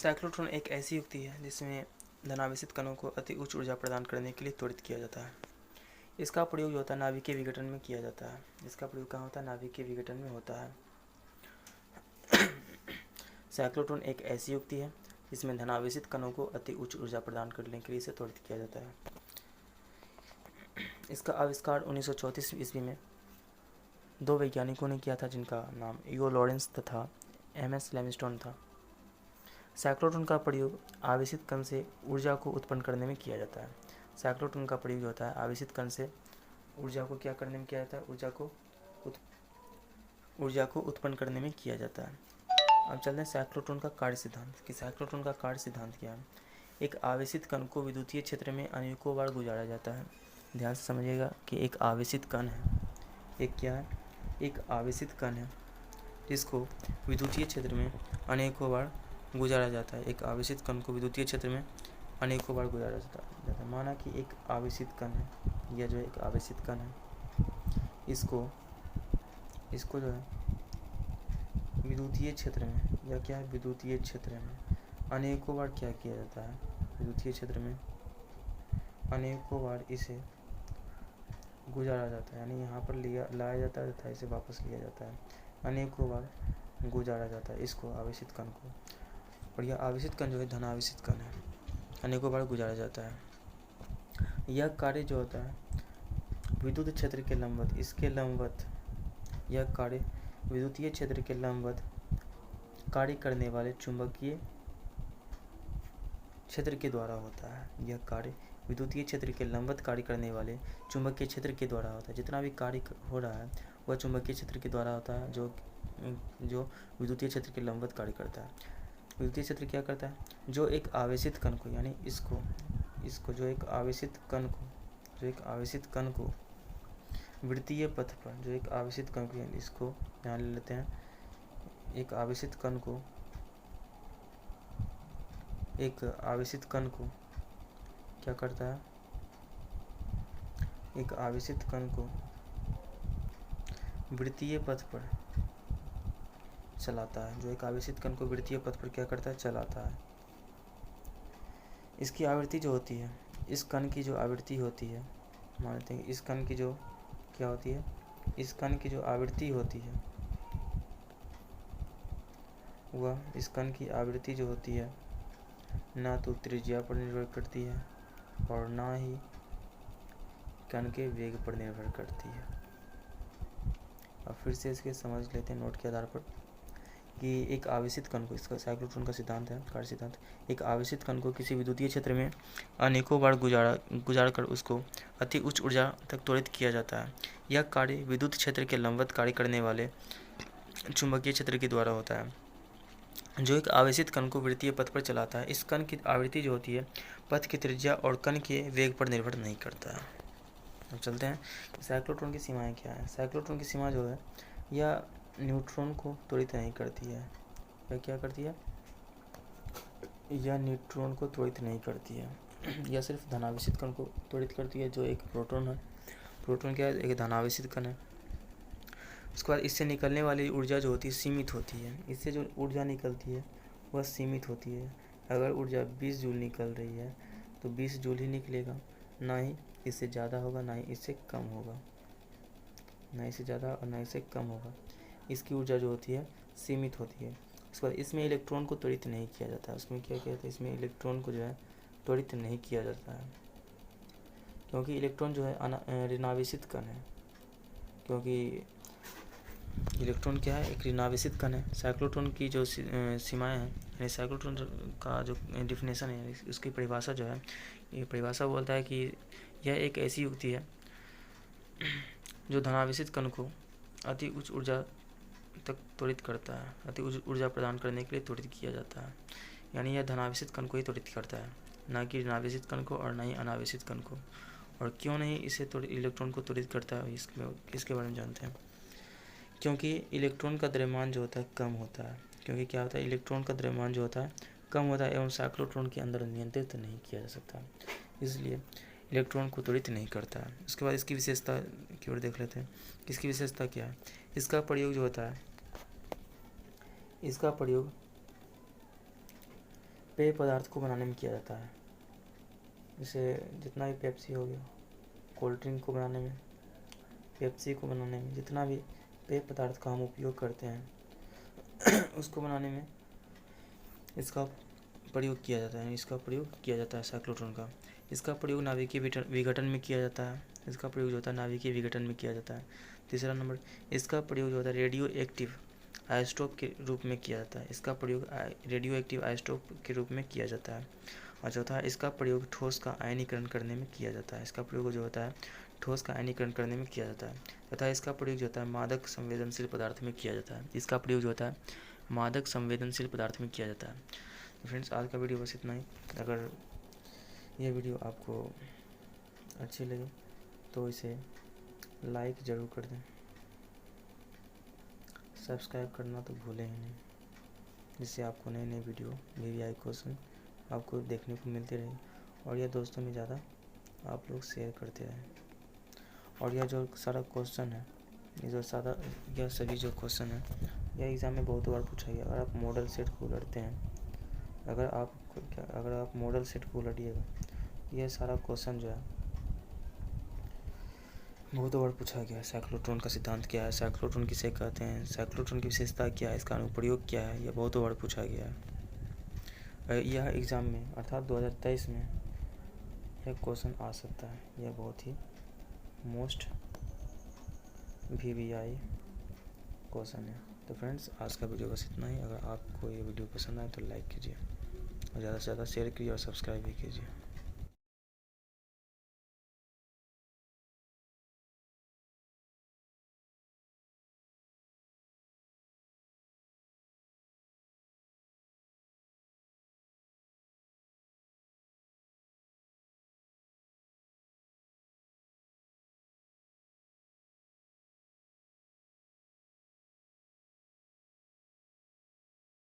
Cyclotron एक ऐसी युक्ति है जिसमें धनावेशित कणों को अति उच्च ऊर्जा प्रदान करने के लिए त्वरित किया जाता है। इसका प्रयोग जो होता है नाभिकीय विघटन में किया जाता है। इसका प्रयोग कहाँ होता है? नाभिकीय विघटन में होता है। साइक्लोट्रॉन एक ऐसी युक्ति है जिसमें धनावेशित कणों को अति उच्च ऊर्जा प्रदान करने के लिए इसे त्वरित किया जाता है। इसका आविष्कार 1934 ईस्वी में दो वैज्ञानिकों ने किया था जिनका नाम ईओ लॉरेंस तथा एमएस लेविंगस्टोन था। साइक्लोट्रॉन का प्रयोग आवेशित कण से ऊर्जा को उत्पन्न करने में किया जाता है। साइक्लोट्रॉन का प्रयोग होता है आवेशित कण से ऊर्जा को क्या करने में किया जाता है? ऊर्जा को उत्पन्न करने में किया जाता है। अब चलते हैं साइक्लोट्रॉन का कार्य सिद्धांत कि साइक्लोट्रॉन का कार्य सिद्धांत क्या है। एक आवेशित कण को विद्युतीय क्षेत्र में अनेकों बार गुजारा जाता है। ध्यान से समझिएगा कि एक आवेशित कण है, एक क्या है? एक आवेशित कण है जिसको विद्युतीय क्षेत्र में अनेकों बार गुजारा जाता है। एक आवेशित कण को विद्युतीय क्षेत्र में अनेकों बार गुजारा जाता है। माना कि एक आवेशित कण है, यह जो एक आवेशित कण है इसको जो है विद्युतीय क्षेत्र में या क्या है विद्युतीय क्षेत्र में अनेकों बार क्या किया जाता है? विद्युतीय क्षेत्र में अनेकों बार इसे गुजारा जाता है, यानी यहाँ पर लाया जाता है तथा इसे वापस लिया जाता है। अनेकों बार गुजारा जाता है इसको आवेशित कण को, और यह आवेशित कण जो है धनावेशित कण है, अनेकों बार गुजारा जाता है। यह कार्य जो होता है विद्युत क्षेत्र के लंबवत, इसके लंबवत यह कार्य विद्युतीय क्षेत्र के लंबवत कार्य करने वाले चुंबकीय क्षेत्र के द्वारा होता है। यह कार्य विद्युतीय क्षेत्र के लंबवत कार्य करने वाले चुंबकीय क्षेत्र के द्वारा होता है। जितना भी कार्य हो रहा है वह चुंबकीय क्षेत्र के द्वारा होता है जो विद्युतीय क्षेत्र के लंबवत कार्य करता है। विद्युतीय क्षेत्र क्या करता है? जो एक आवेशित कण को, यानी इसको जो एक आवेशित कण को वृत्तीय पथ पर, जो एक आवेशित कण को, इसको ध्यान ले लेते हैं, एक आवेशित कण को क्या करता है? एक आवेशित कण को वृत्तीय पथ पर चलाता है। जो एक आवेशित कण को वृत्तीय पथ पर क्या करता है? चलाता है। इसकी आवृत्ति जो होती है, इस कण की जो आवृत्ति होती है, मानते हैं इस कण की जो क्या होती है? इस कण की जो आवृत्ति होती है वह, इस कण की आवृत्ति जो होती है ना तो त्रिज्या पर निर्भर करती है और ना ही कण के वेग पर निर्भर करती है। अब फिर से इसके समझ लेते हैं नोट के आधार पर कि एक आवेशित कण को, इसका साइक्लोट्रॉन का सिद्धांत है, कार्य सिद्धांत, एक आवेशित कण को किसी विद्युतीय क्षेत्र में अनेकों बार गुजार कर उसको अति उच्च ऊर्जा तक त्वरित किया जाता है। यह कार्य विद्युत क्षेत्र के लंबवत कार्य करने वाले चुंबकीय क्षेत्र के द्वारा होता है जो एक आवेशित कण को वृत्तीय पथ पर चलाता है। इस कण की आवृत्ति जो होती है पथ की त्रिज्या और कण के वेग पर निर्भर नहीं करता है। अब चलते हैं साइक्लोट्रॉन की सीमाएं क्या है। साइक्लोट्रॉन की सीमा जो है यह न्यूट्रॉन को त्वरित नहीं करती है। यह क्या करती है? यह न्यूट्रॉन को त्वरित नहीं करती है। यह सिर्फ धनावेशित कण को त्वरित करती है जो एक प्रोटॉन है। प्रोटॉन क्या है? एक धनावेशित कण है। उसके बाद इससे निकलने वाली ऊर्जा जो होती है सीमित होती है। इससे जो ऊर्जा निकलती है वह सीमित होती है। अगर ऊर्जा 20 जूल निकल रही है तो 20 जूल ही निकलेगा, ना ही इससे ज़्यादा होगा ना ही इससे कम होगा, ना इससे ज़्यादा और ना इससे कम होगा। इसकी ऊर्जा जो होती है सीमित होती है। उसके बाद इसमें इलेक्ट्रॉन को त्वरित नहीं किया जाता है। उसमें क्या कहते हैं? इसमें इलेक्ट्रॉन को जो है त्वरित नहीं किया जाता है क्योंकि इलेक्ट्रॉन जो है ऋणावेशित कण है। क्योंकि इलेक्ट्रॉन क्या है? एक ऋणावेशित कण है। साइक्लोट्रॉन की जो सीमाएं हैं, यानी साइक्लोट्रॉन का जो डिफिनेशन है, उसकी परिभाषा जो है, ये परिभाषा बोलता है कि यह एक ऐसी युक्ति है जो धनावेशित कण को अति उच्च ऊर्जा तक त्वरित करता है, अति उच्च ऊर्जा प्रदान करने के लिए त्वरित किया जाता है। यानी यह धनावेशित कण को ही त्वरित करता है, ना कि ऋणावेशित कण को और ना ही अनावेशित कण को। और क्यों नहीं इसे इलेक्ट्रॉन को त्वरित करता है इसके बारे में जानते हैं। क्योंकि इलेक्ट्रॉन का द्रव्यमान जो होता है कम होता है। क्योंकि क्या होता है? इलेक्ट्रॉन का द्रव्यमान जो होता है कम होता है एवं साइक्लोट्रॉन के अंदर नियंत्रित नहीं किया जा सकता, इसलिए इलेक्ट्रॉन को त्वरित नहीं करता है। उसके बाद इसकी विशेषता की ओर देख लेते हैं। इसकी विशेषता क्या है? इसका प्रयोग जो होता है, इसका प्रयोग पेय पदार्थ को बनाने में किया जाता है। जैसे जितना भी पेप्सी हो गया, कोल्ड ड्रिंक को बनाने में, पेप्सी को बनाने में, जितना भी पेय पदार्थ का हम उपयोग करते हैं उसको बनाने में इसका प्रयोग किया जाता है। इसका प्रयोग किया जाता है साइक्लोट्रॉन का। इसका प्रयोग नाभिकीय विघटन में किया जाता है। इसका प्रयोग जो होता है नाभिकीय विघटन में किया जाता है। तीसरा नंबर, इसका प्रयोग जो होता है रेडियो एक्टिव आइसोटोप के रूप में किया जाता है। इसका प्रयोग रेडियो एक्टिव आइसोटोप के रूप में किया जाता है। और चौथा, इसका प्रयोग ठोस का आयनीकरण करने में किया जाता है। इसका प्रयोग जो होता है ठोस का आयनीकरण करने में किया जाता है। तथा इसका प्रयोग जो होता है मादक संवेदनशील पदार्थ में किया जाता है। इसका प्रयोग जो होता है मादक संवेदनशील पदार्थ में किया जाता है। तो फ्रेंड्स, आज का वीडियो बस इतना ही। अगर यह वीडियो आपको अच्छी लगे तो इसे लाइक ज़रूर कर दें, सब्सक्राइब करना तो भूलें ही नहीं, जिससे आपको नए नए वीडियो VVI क्वेश्चन आपको देखने को मिलते रहे। और यह दोस्तों में ज़्यादा आप लोग शेयर करते रहें। और यह जो सारा क्वेश्चन है, यह सभी जो क्वेश्चन है, यह एग्ज़ाम में बहुत बार पूछा गया। अगर आप मॉडल सेट को लड़ते हैं, अगर आप मॉडल सेट को लड़िएगा, यह सारा क्वेश्चन जो है बहुत बार पूछा गया है। साइक्लोट्रॉन का सिद्धांत क्या है, साइक्लोट्रॉन किसे कहते हैं, साइक्लोट्रॉन की विशेषता क्या है, इसका अनुप्रयोग क्या है, यह बहुत बार पूछा गया है। यह एग्ज़ाम में अर्थात 2023 में यह क्वेश्चन आ सकता है। यह बहुत ही मोस्ट VVI क्वेश्चन है। तो फ्रेंड्स, आज का वीडियो बस इतना ही। अगर आपको ये वीडियो पसंद आए तो लाइक कीजिए और ज़्यादा से ज़्यादा शेयर कीजिए और सब्सक्राइब भी कीजिए।